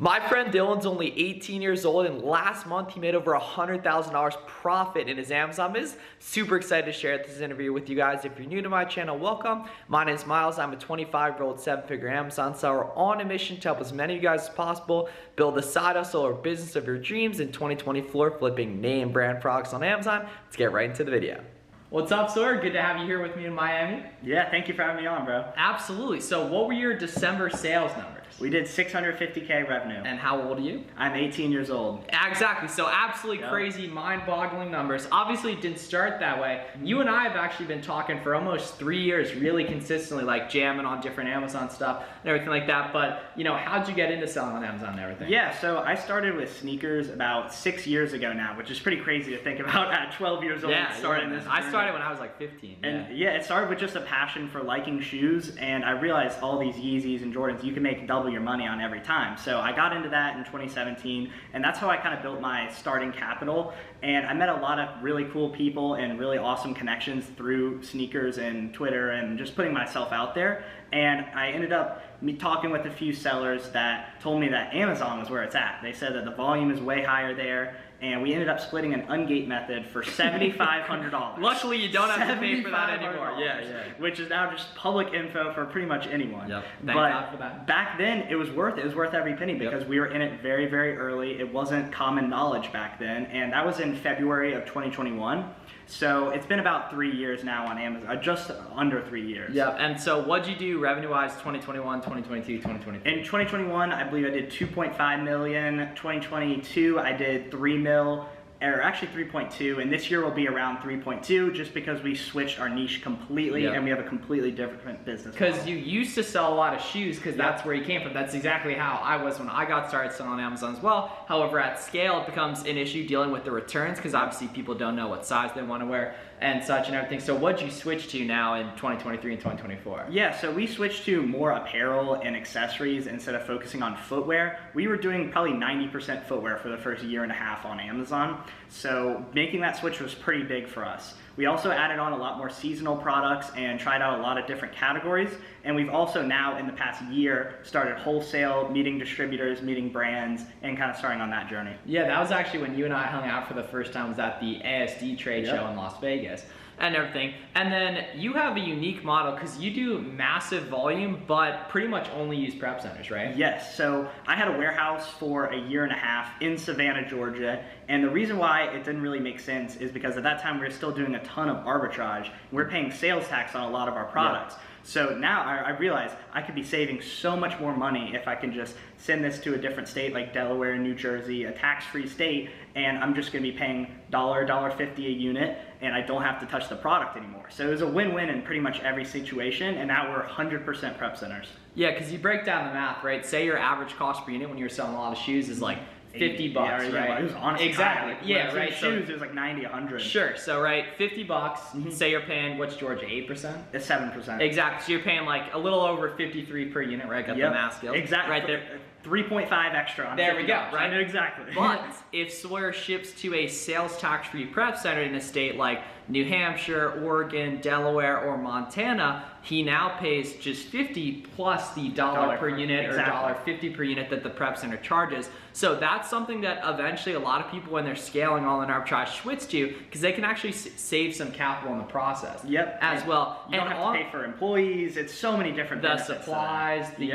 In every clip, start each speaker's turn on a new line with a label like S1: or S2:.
S1: My friend Dylan's only 18 years old, and last month he made over $100,000 profit in his Amazon business. Super excited to share this interview with you guys. If you're new to my channel, welcome. My name is Miles. I'm a 25-year-old 7-figure Amazon seller on a mission to help as many of you guys as possible build the side hustle or business of your dreams in 2024, flipping name brand products on Amazon. Let's get right into the video. What's up, sir? Good to have you here with me in Miami.
S2: Yeah, thank you for having me on, bro.
S1: Absolutely. So what were your December sales numbers?
S2: We did 650K revenue.
S1: And how old are you?
S2: I'm 18 years old.
S1: Exactly. So absolutely crazy, mind-boggling numbers. Obviously, it didn't start that way. You and I have actually been talking for almost 3 years, really consistently, like jamming on different Amazon stuff and everything like that. But, you know, how'd you get into selling on Amazon and everything?
S2: Yeah, so I started with sneakers about 6 years ago now, which is pretty crazy to think about at 12 years old. Starting this
S1: I started when I was like 15.
S2: And yeah, it started with just a passion for liking shoes, and I realized all these Yeezys and Jordans, you can make double your money on every time. So I got into that in 2017, and that's how I kind of built my starting capital. And I met a lot of really cool people and really awesome connections through sneakers and Twitter and just putting myself out there. And I ended up talking with a few sellers that told me that Amazon was where it's at. They said that the volume is way higher there, and we ended up splitting an ungate method for $7,500.
S1: Luckily, you don't have to pay for that anymore. Yeah.
S2: Which is now just public info for pretty much anyone.
S1: Yep. Thank God for that.
S2: Back then, it was worth it. It was worth every penny because we were in it very, very early. It wasn't common knowledge back then, and that was in February of 2021. So it's been about 3 years now on Amazon, just under 3 years.
S1: Yeah, and so what'd you do revenue-wise 2021, 2022, 2023?
S2: In 2021, I believe I did 2.5 million. 2022, I did 3 mil, or actually 3.2, and this year will be around 3.2 just because we switched our niche completely and we have a completely different business model.
S1: Because you used to sell a lot of shoes because that's where you came from. That's exactly how I was when I got started selling on Amazon as well. However, at scale, it becomes an issue dealing with the returns because obviously people don't know what size they want to wear and such and everything. So what'd you switch to now in 2023 and 2024?
S2: Yeah, so we switched to more apparel and accessories instead of focusing on footwear. We were doing probably 90% footwear for the first year and a half on Amazon. So making that switch was pretty big for us. We also added on a lot more seasonal products and tried out a lot of different categories. And we've also now, in the past year, started wholesale, meeting distributors, meeting brands, and kind of starting on that journey.
S1: Yeah, that was actually when you and I hung out for the first time, was at the ASD trade show in Las Vegas and everything. And then you have a unique model because you do massive volume, but pretty much only use prep centers, right?
S2: Yes, so I had a warehouse for a year and a half in Savannah, Georgia. And the reason why it didn't really make sense is because at that time we were still doing a ton of arbitrage. We're paying sales tax on a lot of our products. So now I realize I could be saving so much more money if I can just send this to a different state like Delaware and New Jersey, a tax-free state, and I'm just gonna be paying $1.50 a unit, and I don't have to touch the product anymore. So it was a win-win in pretty much every situation, and now we're 100% prep centers.
S1: Yeah, because you break down the math, right? Say your average cost per unit when you're selling a lot of shoes is like 50 bucks, right?
S2: It was honestly
S1: exactly.
S2: high.
S1: Yeah, right.
S2: Shoes, it was like 90, 100.
S1: Sure. So, right, 50 bucks. Say you're paying, what's Georgia, 8%?
S2: It's 7%.
S1: Exactly. So you're paying like a little over 53 per unit, right? Got the math skills.
S2: Exactly.
S1: Right there.
S2: 3.5 extra on
S1: There we go,
S2: $50.
S1: right?
S2: Exactly.
S1: But if Sawyer ships to a sales tax-free prep center in a state like New Hampshire, Oregon, Delaware, or Montana, he now pays just 50 plus the dollar per unit or $1.50 per unit that the prep center charges. So that's something that eventually a lot of people, when they're scaling all in arbitrage, switch to because they can actually save some capital in the process. As well.
S2: You don't have to pay for employees. It's so many different benefits.
S1: The supplies, the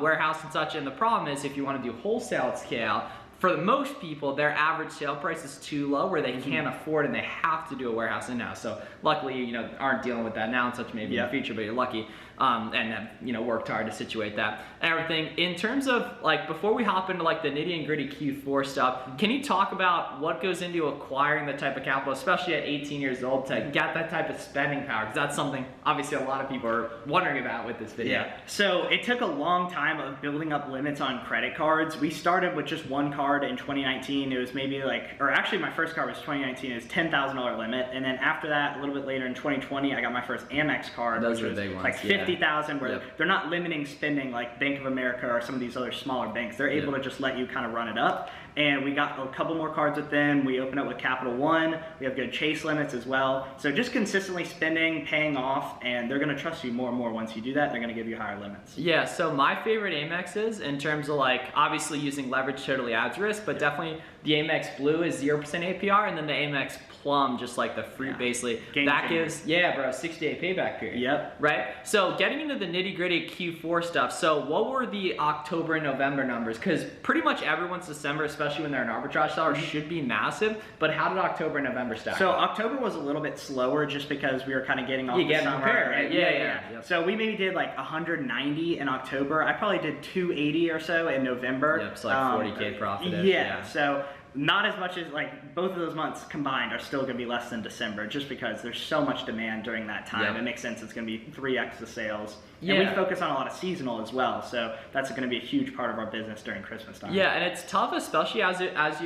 S1: warehouse and such. And the problem is if you want to do wholesale at scale, for most people, their average sale price is too low where they can't afford and they have to do a warehouse in-house. So luckily, you know, aren't dealing with that now and such maybe in the future, but you're lucky and have, you know, worked hard to situate that and everything. In terms of like, before we hop into like the nitty and gritty Q4 stuff, can you talk about what goes into acquiring the type of capital, especially at 18 years old, to get that type of spending power? Because that's something obviously a lot of people are wondering about with this video.
S2: So it took a long time of building up limits on credit cards. We started with just one card in 2019. It was maybe like, or actually my first card was 2019. It was $10,000 limit. And then after that, a little bit later in 2020, I got my first Amex card.
S1: Those are the big ones.
S2: Like $50,000 50,000 where they're not limiting spending like Bank of America or some of these other smaller banks. They're able to just let you kind of run it up. And we got a couple more cards with them. We open up with Capital One. We have good chase limits as well. So just consistently spending, paying off, and they're going to trust you more and more once you do that. They're going to give you higher limits.
S1: Yeah, so my favorite Amexes in terms of like, obviously using leverage totally adds risk, but definitely the Amex Blue is 0% APR, and then the Amex Plum, just like the fruit basically, that gives, 60-day payback period.
S2: Yep.
S1: Right? So getting into the nitty gritty Q4 stuff, so what were the October and November numbers? Because pretty much everyone's December, especially when they're an arbitrage seller, should be massive, but how did October and November stack
S2: So
S1: up?
S2: October was a little bit slower just because we were kind of getting off the summer.
S1: Prepared, right? Yeah. Yep.
S2: So we maybe did like 190 in October. I probably did 280 or so in November.
S1: Yep, so like 40K profit.
S2: Yeah, so not as much as like both of those months combined are still going to be less than December just because there's so much demand during that time.
S1: Yep.
S2: It makes sense it's going to be 3x the sales. And we focus on a lot of seasonal as well, so that's going to be a huge part of our business during Christmas time.
S1: Yeah, and it's tough, especially as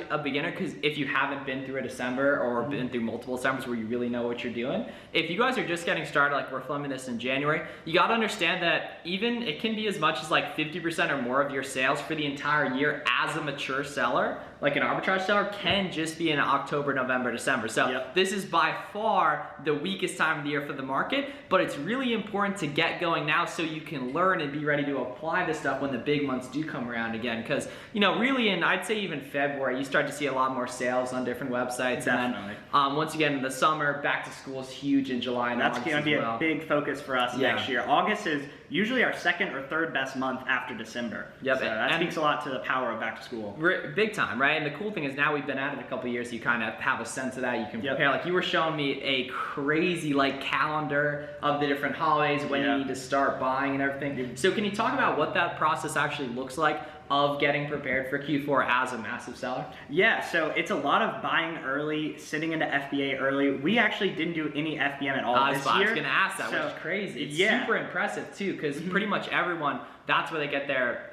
S1: a beginner, because if you haven't been through a December or been through multiple Decembers where you really know what you're doing, if you guys are just getting started, like we're filming this in January, you got to understand that even it can be as much as like 50% or more of your sales for the entire year as a mature seller, like an arbitrage seller, can just be in October, November, December. So this is by far the weakest time of the year for the market, but it's really important to get going now so you can learn and be ready to apply this stuff when the big months do come around again. Because, you know, really in, I'd say even February, you start to see a lot more sales on different websites.
S2: Definitely.
S1: And then once you get into the summer, back to school is huge in July and
S2: That's
S1: August
S2: going to be
S1: a
S2: big focus for us next year. August is usually our second or third best month after December.
S1: Yep.
S2: So that speaks a lot to the power of back to school.
S1: Big time, right? And the cool thing is now we've been at it a couple of years, so you kind of have a sense of that. You can prepare. Like you were showing me a crazy like calendar of the different holidays when you need to start buying and everything. So can you talk about what that process actually looks like of getting prepared for Q4 as a massive seller?
S2: Yeah, so it's a lot of buying early, sitting into FBA early. We actually didn't do any FBM at all this year.
S1: I was going to ask that, which is crazy. It's super impressive too, because pretty much everyone, that's where they get their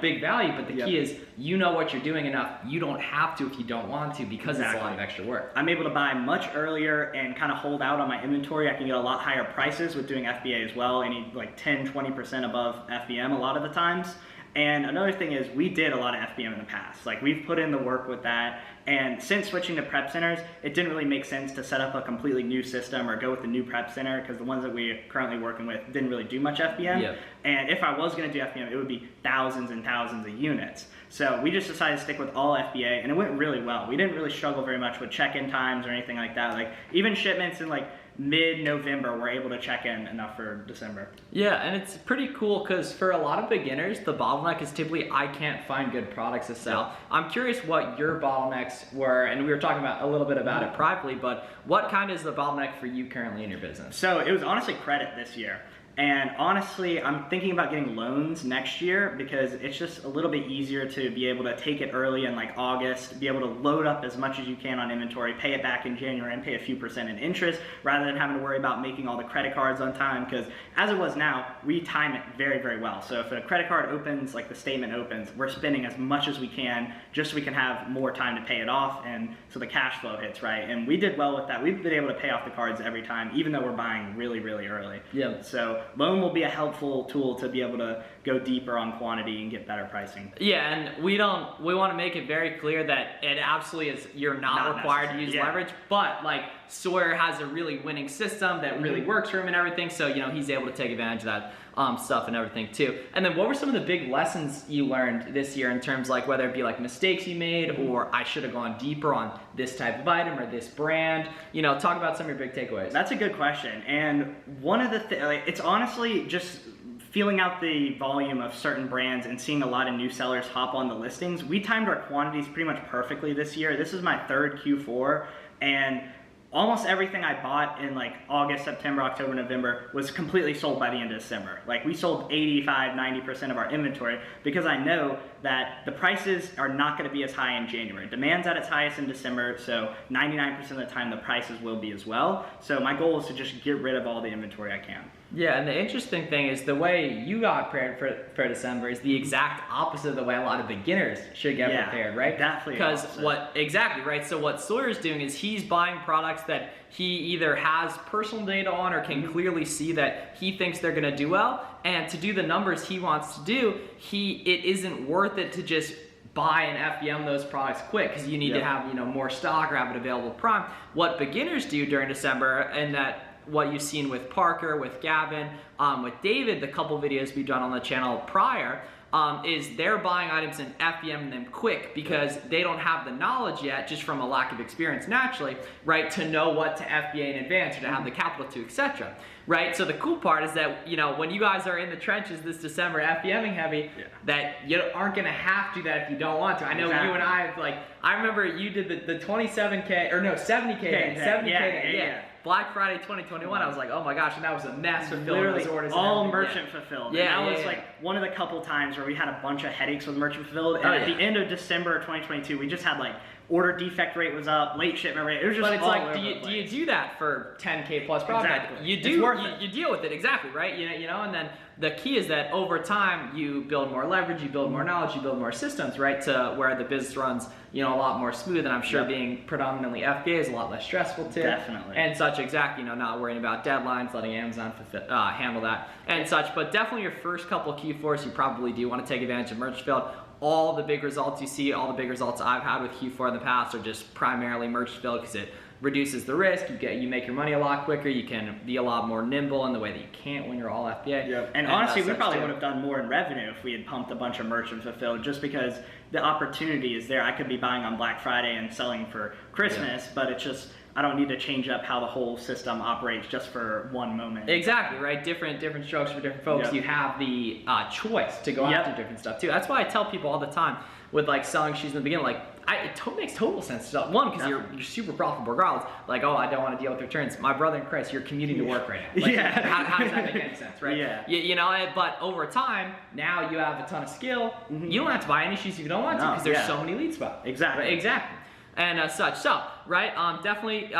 S1: big value, but the key is you know what you're doing enough. You don't have to if you don't want to, because it's a lot of extra work.
S2: I'm able to buy much earlier and kind of hold out on my inventory. I can get a lot higher prices with doing FBA as well, any like 10-20% above FBM a lot of the times. And another thing is we did a lot of FBM in the past. Like we've put in the work with that. And since switching to prep centers, it didn't really make sense to set up a completely new system or go with a new prep center because the ones that we're currently working with didn't really do much FBM. And if I was going to do FBM, it would be thousands and thousands of units. So we just decided to stick with all FBA, and it went really well. We didn't really struggle very much with check-in times or anything like that. Like even shipments in like mid-November, we're able to check in enough for December.
S1: Yeah, and it's pretty cool because for a lot of beginners, the bottleneck is typically I can't find good products to sell. I'm curious what your bottlenecks were, and we were talking about a little bit about it privately, but what kind is the bottleneck for you currently in your business?
S2: So it was honestly credit this year. And honestly, I'm thinking about getting loans next year because it's just a little bit easier to be able to take it early in like August, be able to load up as much as you can on inventory, pay it back in January and pay a few % in interest rather than having to worry about making all the credit cards on time, because as it was now, we time it very, very well. So if a credit card opens, like the statement opens, we're spending as much as we can just so we can have more time to pay it off and so the cash flow hits, right? And we did well with that. We've been able to pay off the cards every time, even though we're buying really, really early.
S1: Yeah.
S2: So loan will be a helpful tool to be able to go deeper on quantity and get better pricing.
S1: Yeah, and we want to make it very clear that it absolutely is, you're not required to use leverage, but like Sawyer has a really winning system that really works for him and everything, so you know he's able to take advantage of that stuff and everything too. And then what were some of the big lessons you learned this year in terms like whether it be like mistakes you made or I should have gone deeper on this type of item or this brand? You know, talk about some of your big takeaways.
S2: That's a good question. And one of the things, like, it's honestly just feeling out the volume of certain brands and seeing a lot of new sellers hop on the listings. We timed our quantities pretty much perfectly this year. This is my third Q4, and almost everything I bought in like August, September, October, November was completely sold by the end of December. Like we sold 85-90% of our inventory because I know that the prices are not going to be as high in January. Demand's at its highest in December, so 99% of the time the prices will be as well. So my goal is to just get rid of all the inventory I can.
S1: Yeah, and the interesting thing is the way you got prepared for December is the exact opposite of the way a lot of beginners should get prepared, right?
S2: Definitely.
S1: Because exactly, right? So what Sawyer's doing is he's buying products that he either has personal data on or can clearly see that he thinks they're gonna do well. And to do the numbers he wants to do, it isn't worth it to just buy and FBM those products quick because you need to have more stock or have it available prime. What beginners do during December, and that what you've seen with Parker, with Gavin, with David, the couple videos we've done on the channel prior, is they're buying items and FBM them quick because they don't have the knowledge yet, just from a lack of experience naturally, right, to know what to FBA in advance or to have the capital to, etc. Right? So the cool part is that, when you guys are in the trenches this December FBMing heavy, that you aren't going to have to do that if you don't want to. I know you and I have, I remember you did the 27K, or no, 70K, 70K, Black Friday 2021, I was like, oh my gosh, and that was a mess fulfilling those orders.
S2: All merchant fulfilled. Yeah, and that was one of the couple times where we had a bunch of headaches with merchant fulfilled. And at the end of December of 2022, we just had order defect rate was up, late shipment rate. It was just
S1: But it's do you do that for 10K plus profit?
S2: Exactly.
S1: You do. You deal with it, exactly, right? And then the key is that over time you build more leverage, you build more knowledge, you build more systems, right? To where the business runs, a lot more smooth. And I'm sure being predominantly FBA is a lot less stressful too.
S2: Definitely.
S1: And such, exactly. Not worrying about deadlines, letting Amazon handle that and such. But definitely your first couple of Q4s, you probably do want to take advantage of merchant build. All the big results you see, all the big results I've had with Q4 in the past are just primarily merchant build because it reduces the risk. You make your money a lot quicker. You can be a lot more nimble in the way that you can't when you're all FBA.
S2: Yep. And honestly, we probably would have done more in revenue if we had pumped a bunch of merchant fulfilled, just because the opportunity is there. I could be buying on Black Friday and selling for Christmas, but it's just, I don't need to change up how the whole system operates just for one moment.
S1: Exactly, right? Different strokes for different folks. You have the choice to go after different stuff too. That's why I tell people all the time with selling shoes in the beginning, it makes total sense to sell. One, because you're super profitable regardless. I don't want to deal with returns. My brother and Chris, you're commuting to work right now. How does that make any sense, right? But over time, now you have a ton of skill. You don't have to buy any shoes if you don't want to because there's so many lead spots.
S2: Exactly.
S1: Right? Exactly. And such. So, right, definitely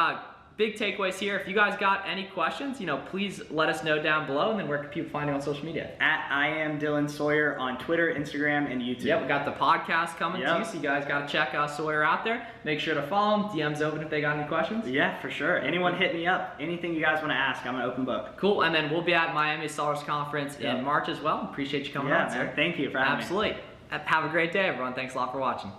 S1: big takeaways here. If you guys got any questions, please let us know down below. And then where can people find you on social media?
S2: At I am Dylan Sawyer on Twitter, Instagram, and YouTube.
S1: Yep, we got the podcast coming too, so you guys got to check Sawyer out there. Make sure to follow him. DM's open if they got any questions.
S2: Yeah, for sure. Anyone hit me up. Anything you guys want to ask, I'm an open book.
S1: Cool, and then we'll be at Miami Sellers Conference in March as well. Appreciate you coming on, sir.
S2: Thank you for having me.
S1: Absolutely. Have a great day, everyone. Thanks a lot for watching.